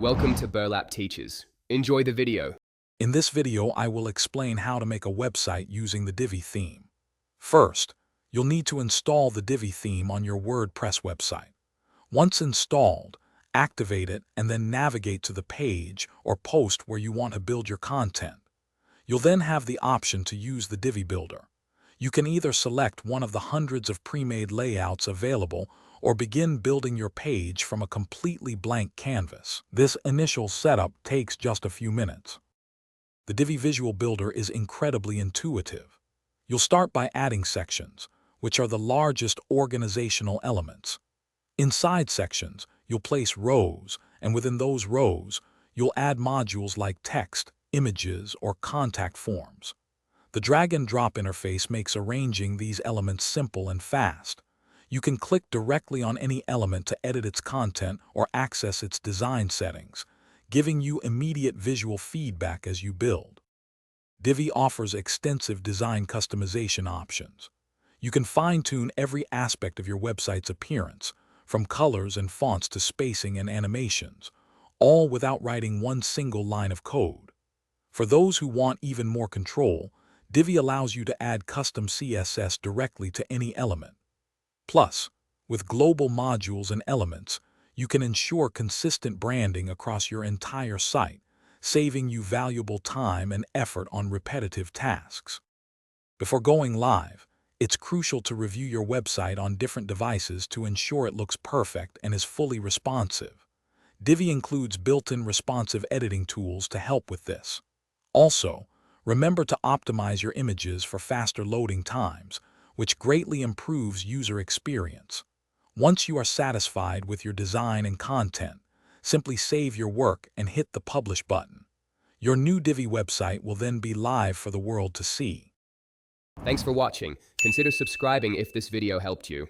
Welcome to Burlap Teachers. Enjoy the video. In this video, I will explain how to make a website using the Divi theme. First, you'll need to install the Divi theme on your WordPress website. Once installed, activate it and then navigate to the page or post where you want to build your content. You'll then have the option to use the Divi Builder. You can either select one of the hundreds of pre-made layouts available or begin building your page from a completely blank canvas. This initial setup takes just a few minutes. The Divi Visual Builder is incredibly intuitive. You'll start by adding sections, which are the largest organizational elements. Inside sections, you'll place rows, and within those rows, you'll add modules like text, images, or contact forms. The drag-and-drop interface makes arranging these elements simple and fast. You can click directly on any element to edit its content or access its design settings, giving you immediate visual feedback as you build. Divi offers extensive design customization options. You can fine-tune every aspect of your website's appearance, from colors and fonts to spacing and animations, all without writing one single line of code. For those who want even more control, Divi allows you to add custom CSS directly to any element. Plus, with global modules and elements, you can ensure consistent branding across your entire site, saving you valuable time and effort on repetitive tasks. Before going live, it's crucial to review your website on different devices to ensure it looks perfect and is fully responsive. Divi includes built-in responsive editing tools to help with this. Also, remember to optimize your images for faster loading times, which greatly improves user experience. Once you are satisfied with your design and content, simply save your work and hit the Publish button. Your new Divi website will then be live for the world to see. Thanks for watching. Consider subscribing if this video helped you.